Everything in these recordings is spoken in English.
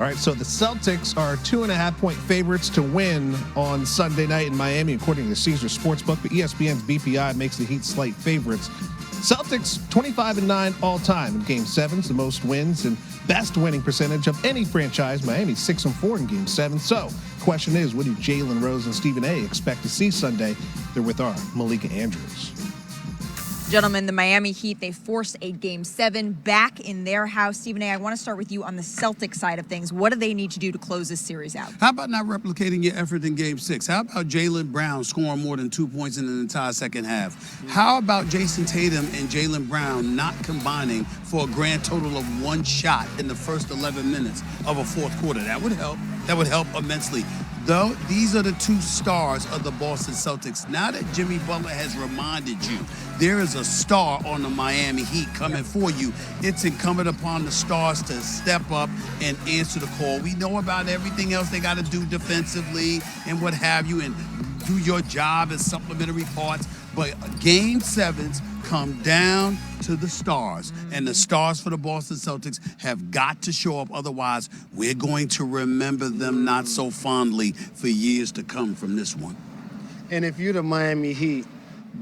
All right, so the Celtics are 2.5-point favorites to win on Sunday night in Miami, according to Caesars Sportsbook, but ESPN's BPI makes the Heat slight favorites. Celtics 25-9 all time in Game 7s, the most wins and best winning percentage of any franchise. Miami 6-4 in Game 7. So, question is, what do Jalen Rose and Stephen A. expect to see Sunday? They're with our Malika Andrews. Gentlemen, the Miami Heat, they forced a Game 7 back in their house. Stephen A., I want to start with you on the Celtics side of things. What do they need to do to close this series out? How about not replicating your effort in Game 6? How about Jaylen Brown scoring more than 2 points in an entire second half? How about Jason Tatum and Jaylen Brown not combining for a grand total of 1 shot in the first 11 minutes of a fourth quarter? That would help. That would help immensely. Though these are the 2 stars of the Boston Celtics. Now that Jimmy Butler has reminded you, there is a star on the Miami Heat coming for you. It's incumbent upon the stars to step up and answer the call. We know about everything else they got to do defensively and what have you, and do your job as supplementary parts. But Game 7s come down to the stars, and the stars for the Boston Celtics have got to show up. Otherwise, we're going to remember them not so fondly for years to come from this one. And if you're the Miami Heat,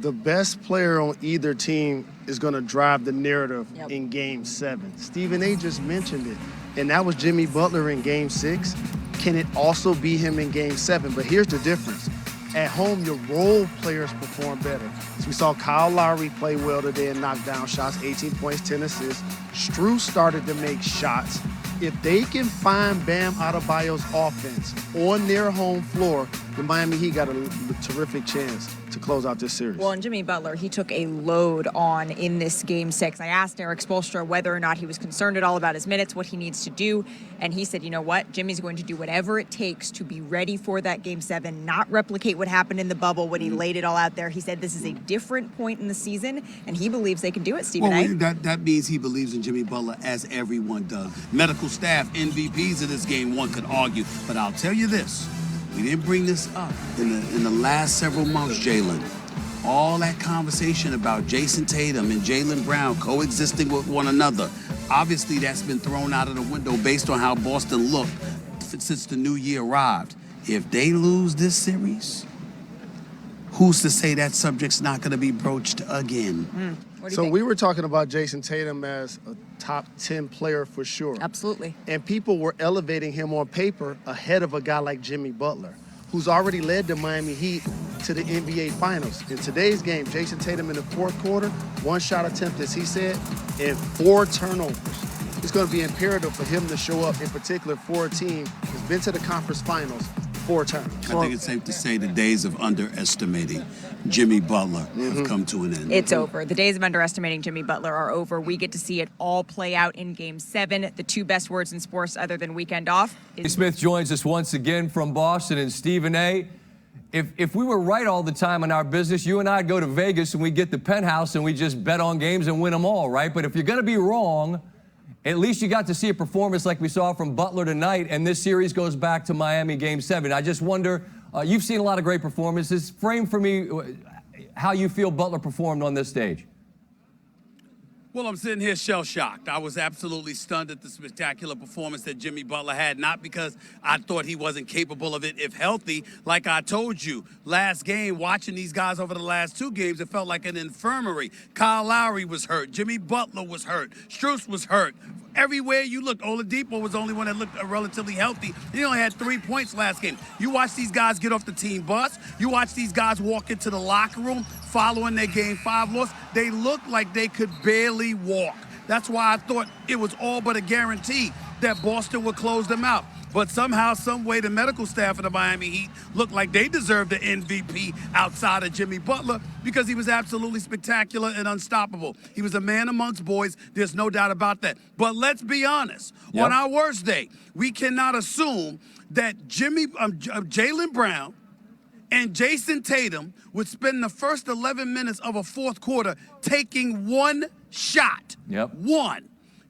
the best player on either team is going to drive the narrative in Game 7. Stephen A. just mentioned it, and that was Jimmy Butler in Game 6. Can it also be him in Game 7? But here's the difference. At home, your role players perform better. So we saw Kyle Lowry play well today and knock down shots, 18 points, 10 assists. Strus started to make shots. If they can find Bam Adebayo's offense on their home floor, the Miami Heat got a terrific chance to close out this series. Well, and Jimmy Butler, he took a load on in this Game 6. I asked Eric Spoelstra whether or not he was concerned at all about his minutes, what he needs to do, and he said, you know what, Jimmy's going to do whatever it takes to be ready for that Game 7, not replicate what happened in the bubble when he laid it all out there. He said this is a different point in the season, and he believes they can do it, Stephen A. That means he believes in Jimmy Butler, as everyone does. Medical staff, MVPs of this game, one could argue, but I'll tell you this. We didn't bring this up in the last several months, Jalen. All that conversation about Jason Tatum and Jaylen Brown coexisting with one another, obviously that's been thrown out of the window based on how Boston looked since the new year arrived. If they lose this series, who's to say that subject's not going to be broached again? So we were talking about Jason Tatum as a top 10 player for sure. Absolutely. And people were elevating him on paper ahead of a guy like Jimmy Butler, who's already led the Miami Heat to the NBA Finals. In today's game, Jason Tatum in the fourth quarter, 1 shot attempt, as he said, and 4 turnovers. It's going to be imperative for him to show up, in particular for a team that's been to the conference finals 4 times. I think it's safe to say the days of underestimating Jimmy Butler have come to an end. It's over. The days of underestimating Jimmy Butler are over. We get to see it all play out in Game 7. The 2 best words in sports other than weekend off. Smith joins us once again from Boston. And Stephen A., if we were right all the time in our business, you and I'd go to Vegas and we get the penthouse and we just bet on games and win them all, right? But if you're going to be wrong, at least you got to see a performance like we saw from Butler tonight, and this series goes back to Miami Game 7. I just wonder, you've seen a lot of great performances. Frame for me how you feel Butler performed on this stage. Well, I'm sitting here shell-shocked. I was absolutely stunned at the spectacular performance that Jimmy Butler had, not because I thought he wasn't capable of it if healthy. Like I told you, last game, watching these guys over the last 2 games, it felt like an infirmary. Kyle Lowry was hurt. Jimmy Butler was hurt. Strus was hurt. Everywhere you looked, Oladipo was the only one that looked relatively healthy. He only had 3 points last game. You watch these guys get off the team bus. You watch these guys walk into the locker room following their Game 5 loss. They look like they could barely walk. That's why I thought it was all but a guarantee that Boston would close them out. But somehow, some way, the medical staff of the Miami Heat looked like they deserved the MVP outside of Jimmy Butler because he was absolutely spectacular and unstoppable. He was a man amongst boys. There's no doubt about that. But let's be honest. Yep. On our worst day, we cannot assume that Jaylen Brown and Jason Tatum would spend the first 11 minutes of a fourth quarter taking 1 shot. Yep. 1.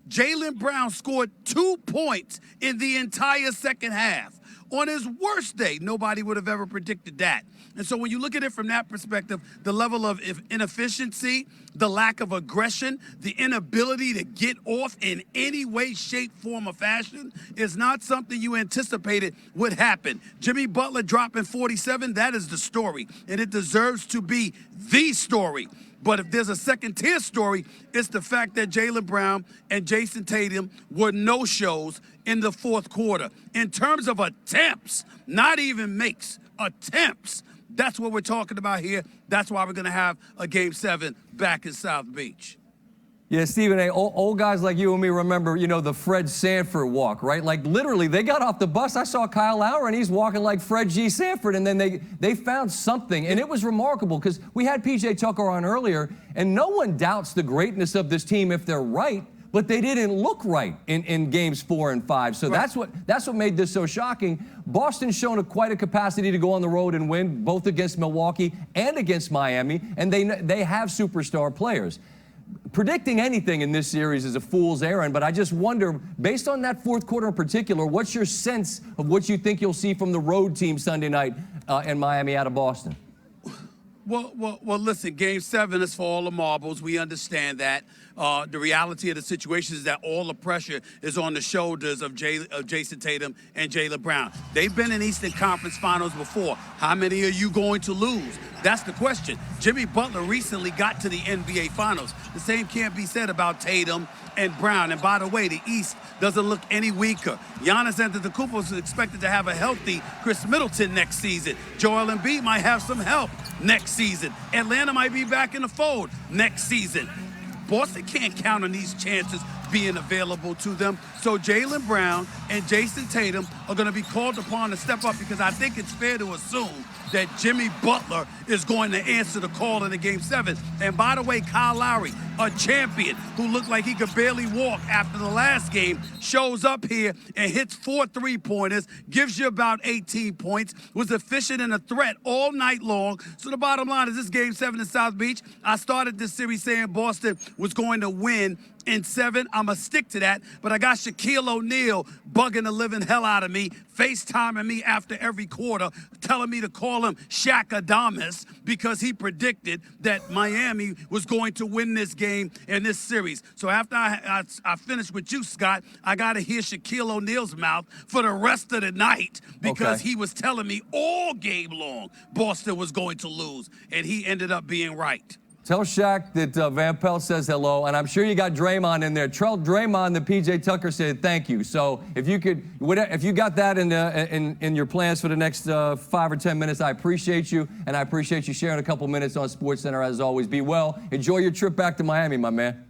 Jaylen Brown scored 2 points in the entire second half. On his worst day, nobody would have ever predicted that. And so when you look at it from that perspective, the level of inefficiency, the lack of aggression, the inability to get off in any way, shape, form, or fashion is not something you anticipated would happen. Jimmy Butler dropping 47, that is the story, and it deserves to be the story. But if there's a second-tier story, it's the fact that Jaylen Brown and Jason Tatum were no-shows in the fourth quarter. In terms of attempts, not even makes, attempts, that's what we're talking about here. That's why we're going to have a Game 7 back in South Beach. Yeah, Stephen A., old guys like you and me remember, the Fred Sanford walk, right? Like, literally, they got off the bus. I saw Kyle Lowry, and he's walking like Fred G. Sanford, and then they found something. And it was remarkable because we had P.J. Tucker on earlier, and no one doubts the greatness of this team if they're right, but they didn't look right in games 4 and 5. So right. That's what made this so shocking. Boston's shown quite a capacity to go on the road and win, both against Milwaukee and against Miami, and they have superstar players. Predicting anything in this series is a fool's errand, but I just wonder, based on that fourth quarter in particular, what's your sense of what you think you'll see from the road team Sunday night in Miami out of Boston? Well, listen, Game 7 is for all the marbles. We understand that. The reality of the situation is that all the pressure is on the shoulders of Jason Tatum and Jaylen Brown. They've been in Eastern Conference Finals before. How many are you going to lose? That's the question. Jimmy Butler recently got to the NBA Finals. The same can't be said about Tatum and Brown. And by the way, the East doesn't look any weaker. Giannis Antetokounmpo is expected to have a healthy Chris Middleton next season. Joel Embiid might have some help next season. Atlanta might be back in the fold next season. Boston can't count on these chances being available to them. So Jaylen Brown and Jason Tatum are going to be called upon to step up because I think it's fair to assume that Jimmy Butler is going to answer the call in the Game 7. And by the way, Kyle Lowry, a champion who looked like he could barely walk after the last game, shows up here and hits 4 3-pointers, gives you about 18 points, was efficient and a threat all night long. So the bottom line is this Game 7 in South Beach. I started this series saying Boston was going to win in 7. I'm going to stick to that. But I got Shaquille O'Neal bugging the living hell out of me, FaceTiming me after every quarter, telling me to call him Shaq-Adamus because he predicted that Miami was going to win this game and this series. So after I finished with you, Scott, I got to hear Shaquille O'Neal's mouth for the rest of the night because he was telling me all game long Boston was going to lose, and he ended up being right. Tell Shaq that Van Pelt says hello, and I'm sure you got Draymond in there. Tell Draymond that P.J. Tucker said thank you. So if you got that in your plans for the next 5 or 10 minutes, I appreciate you, and I appreciate you sharing a couple minutes on SportsCenter as always. Be well. Enjoy your trip back to Miami, my man.